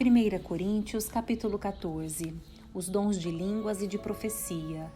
1 Coríntios, capítulo 14. Os dons de línguas e de profecia.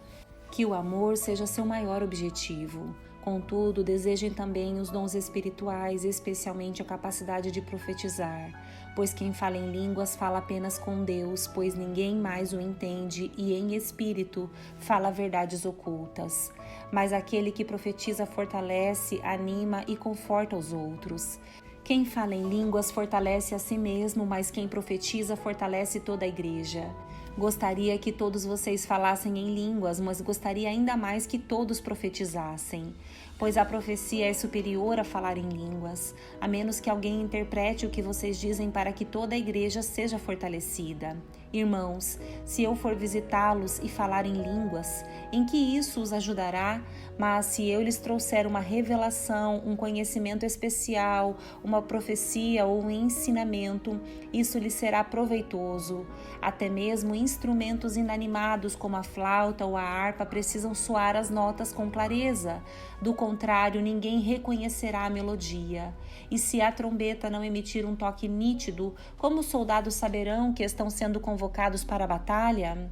Que o amor seja seu maior objetivo. Contudo, desejem também os dons espirituais, especialmente a capacidade de profetizar. Pois quem fala em línguas fala apenas com Deus, pois ninguém mais o entende, e em espírito fala verdades ocultas. Mas aquele que profetiza fortalece, anima e conforta os outros. Quem fala em línguas fortalece a si mesmo, mas quem profetiza fortalece toda a igreja. Gostaria que todos vocês falassem em línguas, mas gostaria ainda mais que todos profetizassem. Pois a profecia é superior a falar em línguas, a menos que alguém interprete o que vocês dizem para que toda a igreja seja fortalecida. Irmãos, se eu for visitá-los e falar em línguas, em que isso os ajudará? Mas se eu lhes trouxer uma revelação, um conhecimento especial, uma profecia ou um ensinamento, isso lhes será proveitoso. Até mesmo instrumentos inanimados como a flauta ou a harpa precisam soar as notas com clareza. Do contrário, ninguém reconhecerá a melodia. E se a trombeta não emitir um toque nítido, como os soldados saberão que estão sendo convocados para a batalha?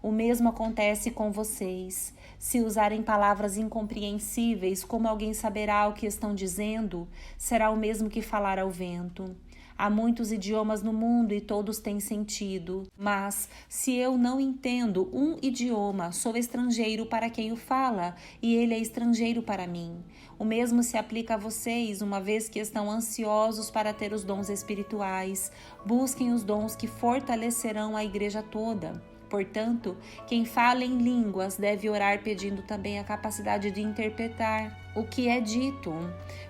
O mesmo acontece com vocês. Se usarem palavras incompreensíveis, como alguém saberá o que estão dizendo? Será o mesmo que falar ao vento. Há muitos idiomas no mundo e todos têm sentido. Mas, se eu não entendo um idioma, sou estrangeiro para quem o fala, e ele é estrangeiro para mim. O mesmo se aplica a vocês, uma vez que estão ansiosos para ter os dons espirituais. Busquem os dons que fortalecerão a igreja toda. Portanto, quem fala em línguas deve orar pedindo também a capacidade de interpretar o que é dito.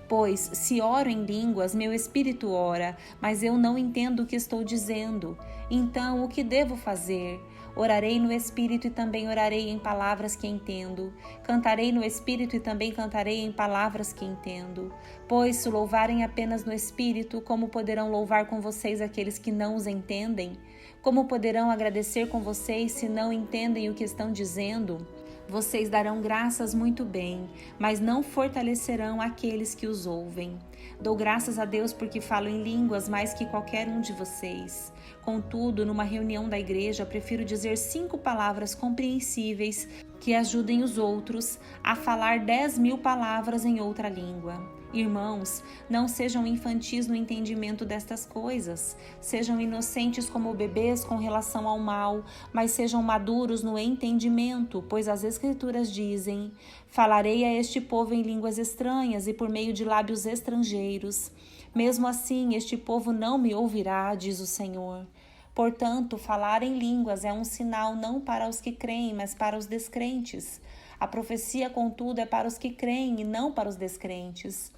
Pois, se oro em línguas, meu espírito ora, mas eu não entendo o que estou dizendo. Então, o que devo fazer? Orarei no espírito e também orarei em palavras que entendo. Cantarei no espírito e também cantarei em palavras que entendo. Pois, se louvarem apenas no espírito, como poderão louvar com vocês aqueles que não os entendem? Como poderão agradecer com vocês se não entendem o que estão dizendo? Vocês darão graças muito bem, mas não fortalecerão aqueles que os ouvem. Dou graças a Deus porque falo em línguas mais que qualquer um de vocês. Contudo, numa reunião da igreja, prefiro dizer 5 palavras compreensíveis que ajudem os outros a falar 10.000 palavras em outra língua. Irmãos, não sejam infantis no entendimento destas coisas. Sejam inocentes como bebês com relação ao mal, mas sejam maduros no entendimento, pois as Escrituras dizem: falarei a este povo em línguas estranhas e por meio de lábios estrangeiros. Mesmo assim, este povo não me ouvirá, diz o Senhor. Portanto, falar em línguas é um sinal não para os que creem, mas para os descrentes. A profecia, contudo, é para os que creem e não para os descrentes.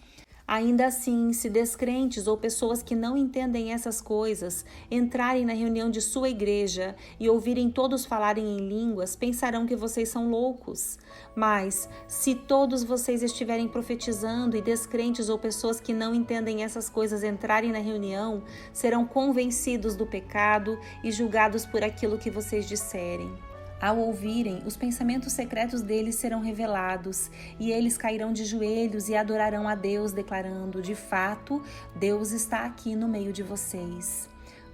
Ainda assim, se descrentes ou pessoas que não entendem essas coisas entrarem na reunião de sua igreja e ouvirem todos falarem em línguas, pensarão que vocês são loucos. Mas, se todos vocês estiverem profetizando e descrentes ou pessoas que não entendem essas coisas entrarem na reunião, serão convencidos do pecado e julgados por aquilo que vocês disserem. Ao ouvirem, os pensamentos secretos deles serão revelados, e eles cairão de joelhos e adorarão a Deus, declarando: de fato, Deus está aqui no meio de vocês.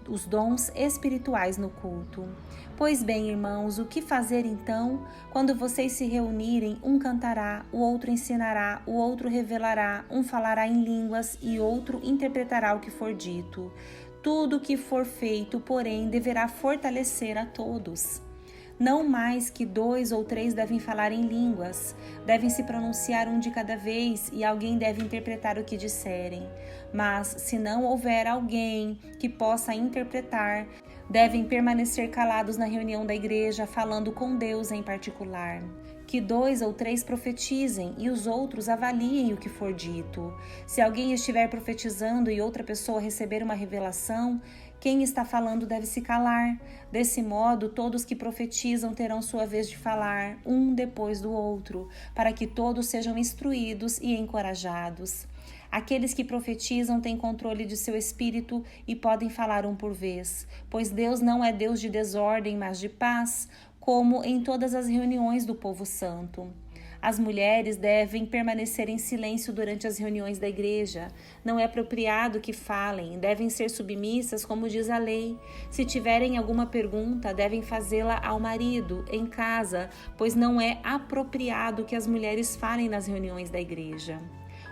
Os dons espirituais no culto. Pois bem, irmãos, o que fazer então? Quando vocês se reunirem, um cantará, o outro ensinará, o outro revelará, um falará em línguas e outro interpretará o que for dito. Tudo o que for feito, porém, deverá fortalecer a todos. Não mais que 2 ou 3 devem falar em línguas, devem se pronunciar um de cada vez e alguém deve interpretar o que disserem. Mas, se não houver alguém que possa interpretar, devem permanecer calados na reunião da igreja, falando com Deus em particular. Que 2 ou 3 profetizem e os outros avaliem o que for dito. Se alguém estiver profetizando e outra pessoa receber uma revelação, quem está falando deve se calar. Desse modo, todos que profetizam terão sua vez de falar, um depois do outro, para que todos sejam instruídos e encorajados. Aqueles que profetizam têm controle de seu espírito e podem falar um por vez, pois Deus não é Deus de desordem, mas de paz, como em todas as reuniões do povo santo. As mulheres devem permanecer em silêncio durante as reuniões da igreja. Não é apropriado que falem, devem ser submissas, como diz a lei. Se tiverem alguma pergunta, devem fazê-la ao marido, em casa, pois não é apropriado que as mulheres falem nas reuniões da igreja.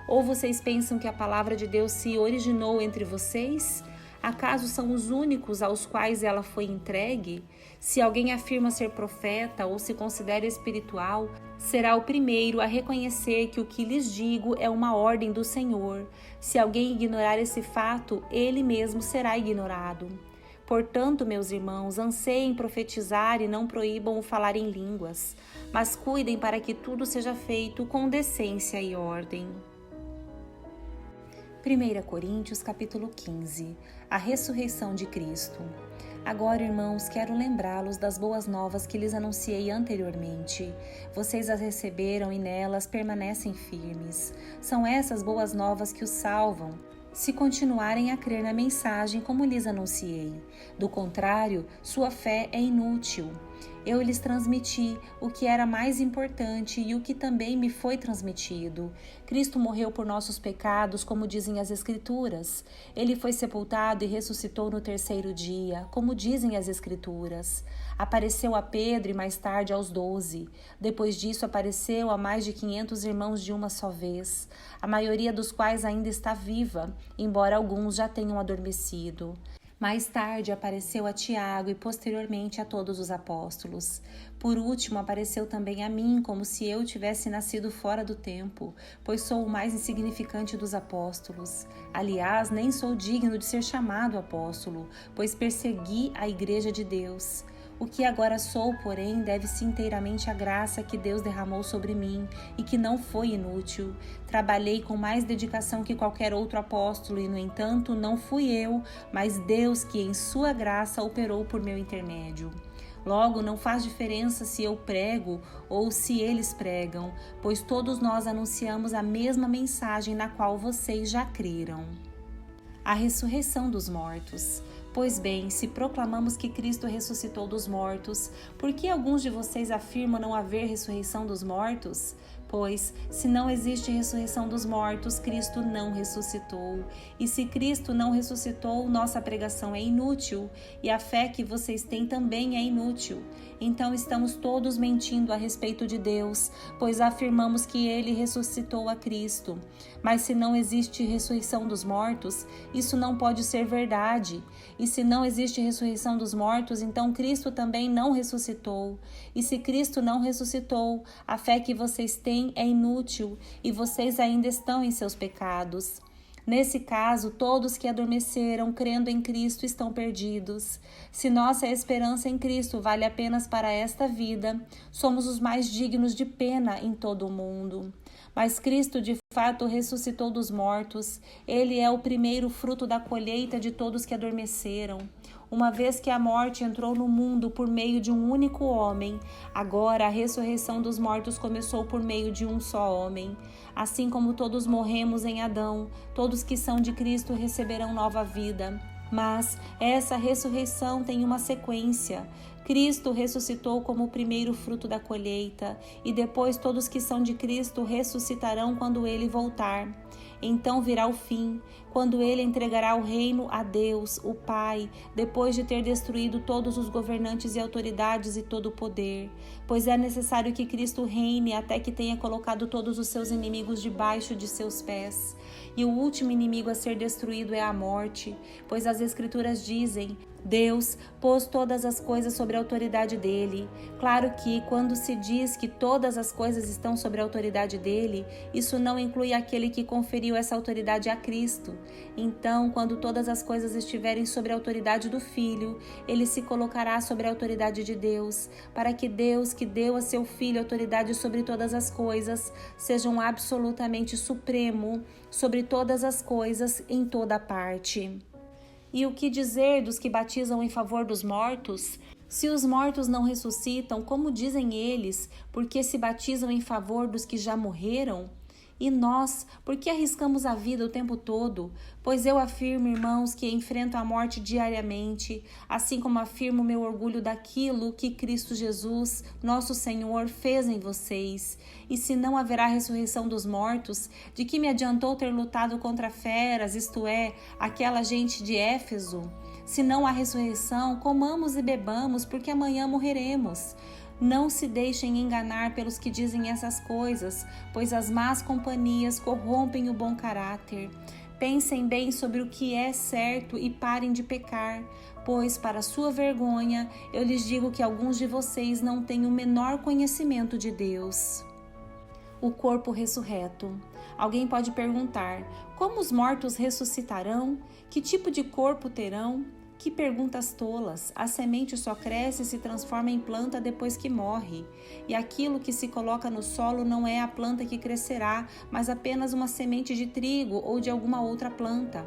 Ou vocês pensam que a palavra de Deus se originou entre vocês? Acaso são os únicos aos quais ela foi entregue? Se alguém afirma ser profeta ou se considera espiritual, será o primeiro a reconhecer que o que lhes digo é uma ordem do Senhor. Se alguém ignorar esse fato, ele mesmo será ignorado. Portanto, meus irmãos, anseiem profetizar e não proíbam o falar em línguas, mas cuidem para que tudo seja feito com decência e ordem. 1 Coríntios capítulo 15. A ressurreição de Cristo. Agora, irmãos, quero lembrá-los das boas novas que lhes anunciei anteriormente. Vocês as receberam e nelas permanecem firmes. São essas boas novas que os salvam, se continuarem a crer na mensagem como lhes anunciei. Do contrário, sua fé é inútil. Eu lhes transmiti o que era mais importante e o que também me foi transmitido. Cristo morreu por nossos pecados, como dizem as Escrituras. Ele foi sepultado e ressuscitou no terceiro dia, como dizem as Escrituras. Apareceu a Pedro e mais tarde aos 12. Depois disso apareceu a mais de 500 irmãos de uma só vez, a maioria dos quais ainda está viva, embora alguns já tenham adormecido. Mais tarde apareceu a Tiago e posteriormente a todos os apóstolos. Por último apareceu também a mim, como se eu tivesse nascido fora do tempo, pois sou o mais insignificante dos apóstolos. Aliás, nem sou digno de ser chamado apóstolo, pois persegui a igreja de Deus. O que agora sou, porém, deve-se inteiramente à graça que Deus derramou sobre mim e que não foi inútil. Trabalhei com mais dedicação que qualquer outro apóstolo e, no entanto, não fui eu, mas Deus que, em sua graça, operou por meu intermédio. Logo, não faz diferença se eu prego ou se eles pregam, pois todos nós anunciamos a mesma mensagem na qual vocês já creram. A ressurreição dos mortos. Pois bem, se proclamamos que Cristo ressuscitou dos mortos, por que alguns de vocês afirmam não haver ressurreição dos mortos? Pois, se não existe ressurreição dos mortos, Cristo não ressuscitou. E se Cristo não ressuscitou, nossa pregação é inútil, e a fé que vocês têm também é inútil. Então estamos todos mentindo a respeito de Deus, pois afirmamos que Ele ressuscitou a Cristo. Mas se não existe ressurreição dos mortos, isso não pode ser verdade. E se não existe ressurreição dos mortos, então Cristo também não ressuscitou. E se Cristo não ressuscitou, a fé que vocês têm é inútil e vocês ainda estão em seus pecados. Nesse caso, todos que adormeceram crendo em Cristo estão perdidos. Se nossa esperança em Cristo vale apenas para esta vida, somos os mais dignos de pena em todo o mundo. Mas Cristo de fato ressuscitou dos mortos. Ele é o primeiro fruto da colheita de todos que adormeceram. Uma vez que a morte entrou no mundo por meio de um único homem, agora a ressurreição dos mortos começou por meio de um só homem. Assim como todos morremos em Adão, todos que são de Cristo receberão nova vida. Mas essa ressurreição tem uma sequência. Cristo ressuscitou como o primeiro fruto da colheita, e depois todos que são de Cristo ressuscitarão quando ele voltar. Então virá o fim, quando ele entregará o reino a Deus, o Pai, depois de ter destruído todos os governantes e autoridades e todo o poder. Pois é necessário que Cristo reine até que tenha colocado todos os seus inimigos debaixo de seus pés. E o último inimigo a ser destruído é a morte, pois as Escrituras dizem: Deus pôs todas as coisas sobre a autoridade dele. Claro que, quando se diz que todas as coisas estão sobre a autoridade dele, isso não inclui aquele que conferiu essa autoridade a Cristo. Então, quando todas as coisas estiverem sobre a autoridade do Filho, ele se colocará sobre a autoridade de Deus, para que Deus, que deu a seu Filho autoridade sobre todas as coisas, seja um absolutamente supremo sobre todas as coisas em toda parte. E o que dizer dos que batizam em favor dos mortos? Se os mortos não ressuscitam, como dizem eles, porque se batizam em favor dos que já morreram? E nós, por que arriscamos a vida o tempo todo? Pois eu afirmo, irmãos, que enfrento a morte diariamente, assim como afirmo meu orgulho daquilo que Cristo Jesus, nosso Senhor, fez em vocês. E se não haverá ressurreição dos mortos, de que me adiantou ter lutado contra feras, isto é, aquela gente de Éfeso? Se não há ressurreição, comamos e bebamos, porque amanhã morreremos. Não se deixem enganar pelos que dizem essas coisas, pois as más companhias corrompem o bom caráter. Pensem bem sobre o que é certo e parem de pecar, pois, para sua vergonha, eu lhes digo que alguns de vocês não têm o menor conhecimento de Deus. O corpo ressurreto. Alguém pode perguntar: como os mortos ressuscitarão? Que tipo de corpo terão? Que perguntas tolas! A semente só cresce e se transforma em planta depois que morre. E aquilo que se coloca no solo não é a planta que crescerá, mas apenas uma semente de trigo ou de alguma outra planta.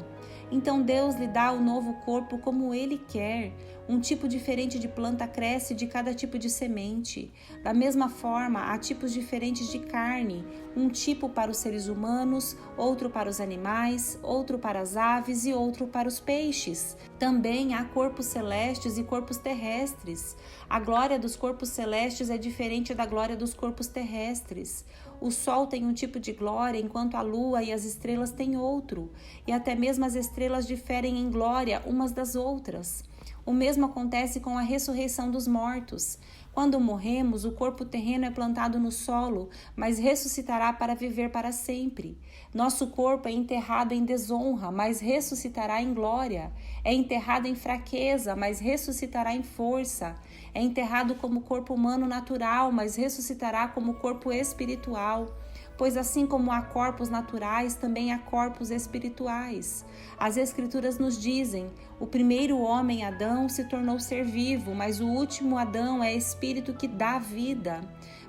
Então Deus lhe dá o novo corpo como Ele quer. Um tipo diferente de planta cresce de cada tipo de semente. Da mesma forma, há tipos diferentes de carne, um tipo para os seres humanos, outro para os animais, outro para as aves e outro para os peixes. Também há corpos celestes e corpos terrestres. A glória dos corpos celestes é diferente da glória dos corpos terrestres. O sol tem um tipo de glória, enquanto a lua e as estrelas têm outro, e até mesmo as estrelas diferem em glória umas das outras. O mesmo acontece com a ressurreição dos mortos. Quando morremos, o corpo terreno é plantado no solo, mas ressuscitará para viver para sempre. Nosso corpo é enterrado em desonra, mas ressuscitará em glória. É enterrado em fraqueza, mas ressuscitará em força. É enterrado como corpo humano natural, mas ressuscitará como corpo espiritual. Pois assim como há corpos naturais, também há corpos espirituais. As Escrituras nos dizem: o primeiro homem, Adão, se tornou ser vivo, mas o último Adão é espírito que dá vida.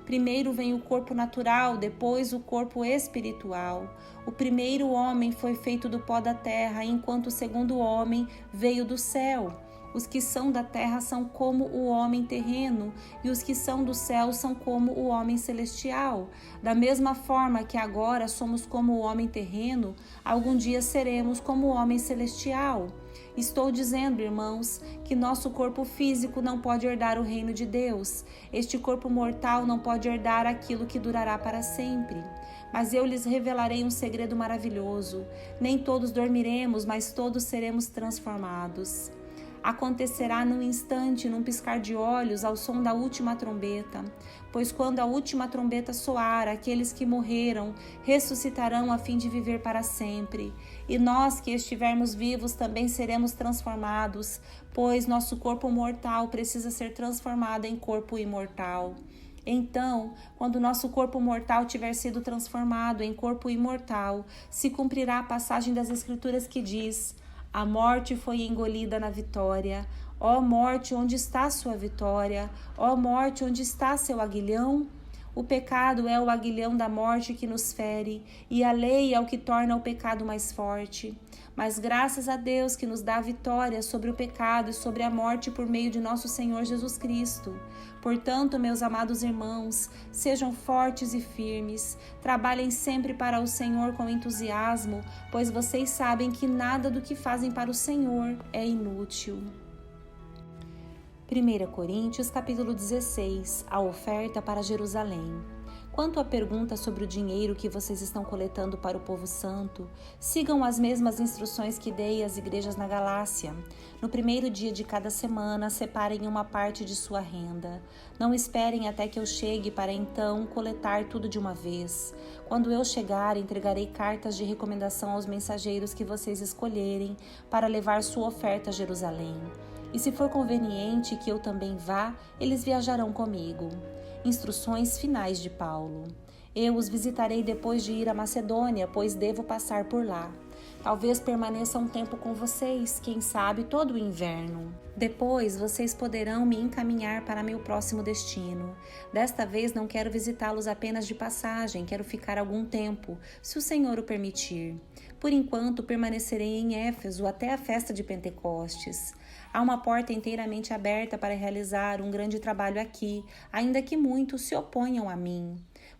Primeiro vem o corpo natural, depois o corpo espiritual. O primeiro homem foi feito do pó da terra, enquanto o segundo homem veio do céu. Os que são da terra são como o homem terreno, e os que são do céu são como o homem celestial. Da mesma forma que agora somos como o homem terreno, algum dia seremos como o homem celestial. Estou dizendo, irmãos, que nosso corpo físico não pode herdar o reino de Deus. Este corpo mortal não pode herdar aquilo que durará para sempre. Mas eu lhes revelarei um segredo maravilhoso. Nem todos dormiremos, mas todos seremos transformados. Acontecerá num instante, num piscar de olhos, ao som da última trombeta. Pois quando a última trombeta soar, aqueles que morreram ressuscitarão a fim de viver para sempre. E nós que estivermos vivos também seremos transformados, pois nosso corpo mortal precisa ser transformado em corpo imortal. Então, quando nosso corpo mortal tiver sido transformado em corpo imortal, se cumprirá a passagem das Escrituras que diz: a morte foi engolida na vitória. Ó morte, onde está sua vitória? Ó morte, onde está seu aguilhão? O pecado é o aguilhão da morte que nos fere, e a lei é o que torna o pecado mais forte. Mas graças a Deus que nos dá a vitória sobre o pecado e sobre a morte por meio de nosso Senhor Jesus Cristo. Portanto, meus amados irmãos, sejam fortes e firmes, trabalhem sempre para o Senhor com entusiasmo, pois vocês sabem que nada do que fazem para o Senhor é inútil. 1 Coríntios capítulo 16, a oferta para Jerusalém. Quanto à pergunta sobre o dinheiro que vocês estão coletando para o povo santo, sigam as mesmas instruções que dei às igrejas na Galácia. No primeiro dia de cada semana, separem uma parte de sua renda. Não esperem até que eu chegue para então coletar tudo de uma vez. Quando eu chegar, entregarei cartas de recomendação aos mensageiros que vocês escolherem para levar sua oferta a Jerusalém. E se for conveniente que eu também vá, eles viajarão comigo. Instruções finais de Paulo. Eu os visitarei depois de ir à Macedônia, pois devo passar por lá. Talvez permaneça um tempo com vocês, quem sabe todo o inverno. Depois vocês poderão me encaminhar para meu próximo destino. Desta vez não quero visitá-los apenas de passagem, quero ficar algum tempo, se o Senhor o permitir. Por enquanto permanecerei em Éfeso até a festa de Pentecostes. Há uma porta inteiramente aberta para realizar um grande trabalho aqui, ainda que muitos se oponham a mim.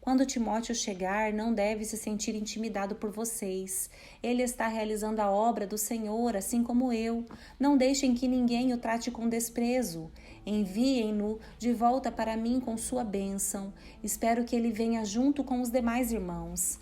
Quando Timóteo chegar, não deve se sentir intimidado por vocês. Ele está realizando a obra do Senhor, assim como eu. Não deixem que ninguém o trate com desprezo. Enviem-no de volta para mim com sua bênção. Espero que ele venha junto com os demais irmãos.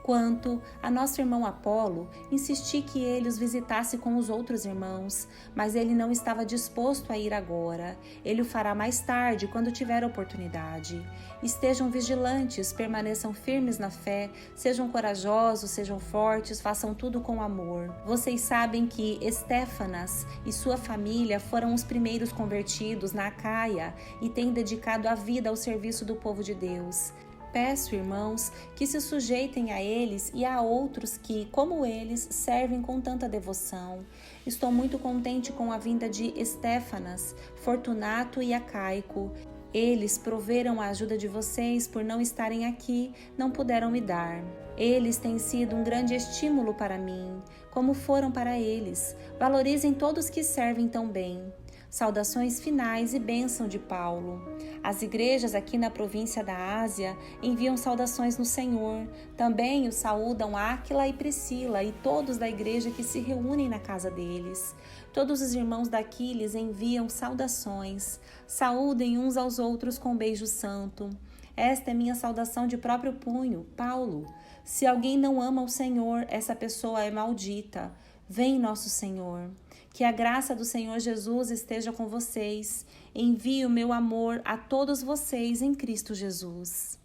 Quanto a nosso irmão Apolo, insisti que ele os visitasse com os outros irmãos, mas ele não estava disposto a ir agora. Ele o fará mais tarde, quando tiver oportunidade. Estejam vigilantes, permaneçam firmes na fé, sejam corajosos, sejam fortes, façam tudo com amor. Vocês sabem que Estéfanas e sua família foram os primeiros convertidos na Acaia e têm dedicado a vida ao serviço do povo de Deus. Peço, irmãos, que se sujeitem a eles e a outros que, como eles, servem com tanta devoção. Estou muito contente com a vinda de Estéfanas, Fortunato e Acaico. Eles proveram a ajuda de vocês por não estarem aqui, não puderam me dar. Eles têm sido um grande estímulo para mim, como foram para eles. Valorizem todos que servem tão bem. Saudações finais e bênção de Paulo. As igrejas aqui na província da Ásia enviam saudações no Senhor. Também os saúdam Áquila e Priscila e todos da igreja que se reúnem na casa deles. Todos os irmãos daqui lhes enviam saudações. Saúdem uns aos outros com beijo santo. Esta é minha saudação de próprio punho, Paulo. Se alguém não ama o Senhor, essa pessoa é maldita. Vem, nosso Senhor. Que a graça do Senhor Jesus esteja com vocês. Envio meu amor a todos vocês em Cristo Jesus.